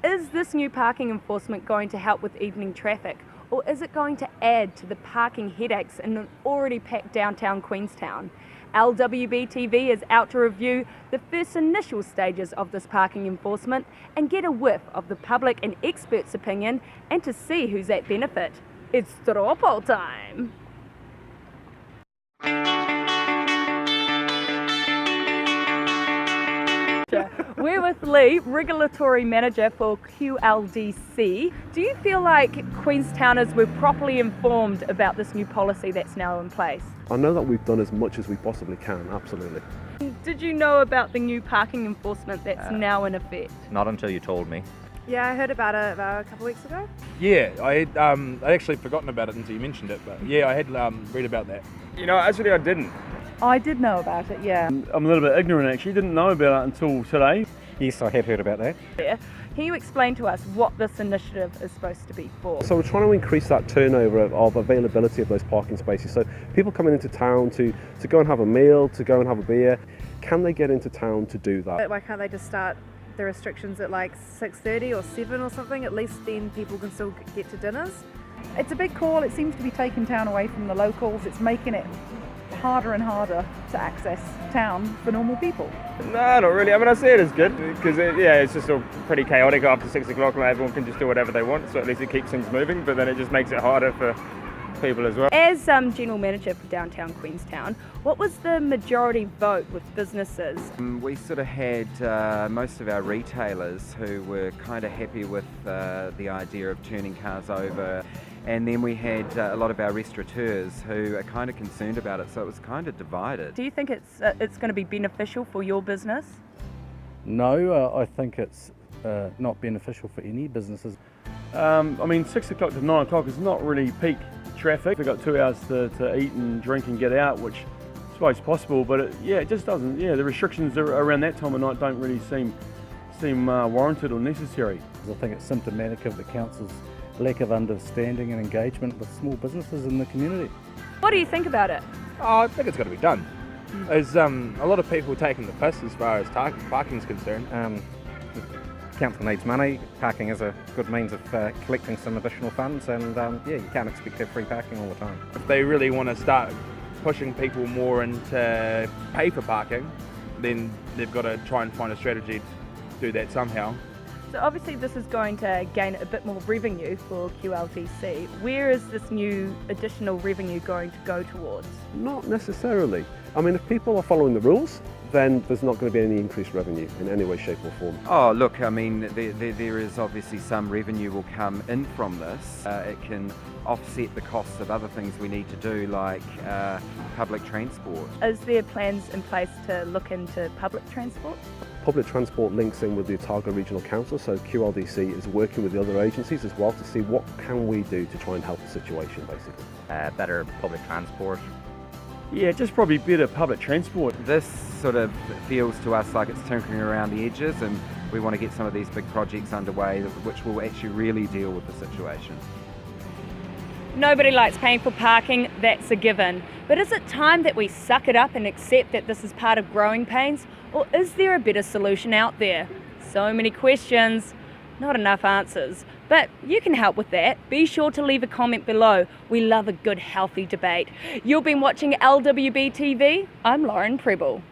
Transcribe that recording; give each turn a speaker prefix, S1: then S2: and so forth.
S1: Is this new parking enforcement going to help with evening traffic, or is it going to add to the parking headaches in an already packed downtown Queenstown? LWB-TV is out to review the first initial stages of this parking enforcement and get a whiff of the public and experts' opinion and to see who's at benefit. It's straw poll time! We're with Lee, Regulatory Manager for QLDC. Do you feel like Queenstowners were properly informed about this new policy that's now in place?
S2: I know that we've done as much as we possibly can, absolutely.
S1: Did you know about the new parking enforcement that's now in effect?
S3: Not until you told me.
S4: Yeah, I heard about it about a couple of weeks ago.
S5: Yeah, I'd actually forgotten about it until you mentioned it, but yeah, I had read about that.
S6: You know, actually I didn't.
S4: I did know about it, yeah.
S6: I'm a little bit ignorant actually, didn't know about it until today.
S3: Yes, I had heard about that.
S1: Yeah. Can you explain to us what this initiative is supposed to be for?
S2: So we're trying to increase that turnover of availability of those parking spaces. So people coming into town to go and have a meal, to go and have a beer, can they get into town to do that?
S4: Why can't they just start the restrictions at like 6:30 or 7 or something? At least then people can still get to dinners.
S7: It's a big call. It seems to be taking town away from the locals. It's making it harder and harder to access town for normal people.
S6: No, not really. I mean, I see it as good because it's just all pretty chaotic after 6 o'clock and everyone can just do whatever they want. So at least it keeps things moving, but then it just makes it harder for people as well.
S1: As General Manager for Downtown Queenstown, what was the majority vote with businesses?
S8: We sort of had most of our retailers who were kind of happy with the idea of turning cars over, and then we had a lot of our restaurateurs who are kind of concerned about it, so it was kind of divided.
S1: Do you think it's going to be beneficial for your business?
S9: No, I think it's not beneficial for any businesses.
S6: I mean, 6 o'clock to 9 o'clock is not really peak traffic. We've got 2 hours to eat and drink and get out, which I suppose is possible, but it just doesn't. Yeah, the restrictions around that time of night don't really seem warranted or necessary.
S9: I think it's symptomatic of the council's lack of understanding and engagement with small businesses in the community.
S1: What do you think about it?
S5: Oh, I think it's got to be done. There's a lot of people taking the piss as far as parking's concerned.
S3: The council needs money. Parking is a good means of collecting some additional funds, and you can't expect to have free parking all the time.
S5: If they really want to start pushing people more into pay for parking, then they've got to try and find a strategy to do that somehow.
S1: So obviously this is going to gain a bit more revenue for QLDC. Where is this new additional revenue going to go towards?
S2: Not necessarily. I mean, if people are following the rules, then there's not going to be any increased revenue in any way, shape or form.
S8: Oh, look, I mean, there is obviously some revenue will come in from this. It can offset the costs of other things we need to do, like public transport.
S1: Is there plans in place to look into public transport?
S2: Public transport links in with the Otago Regional Council, so QLDC is working with the other agencies as well to see what can we do to try and help the situation, basically.
S3: Better public transport.
S6: Yeah, just probably better public transport.
S8: This sort of feels to us like it's tinkering around the edges, and we want to get some of these big projects underway which will actually really deal with the situation.
S1: Nobody likes paying for parking, that's a given. But is it time that we suck it up and accept that this is part of growing pains? Or is there a better solution out there? So many questions, not enough answers. But you can help with that. Be sure to leave a comment below. We love a good, healthy debate. You've been watching LWB TV. I'm Lauren Preble.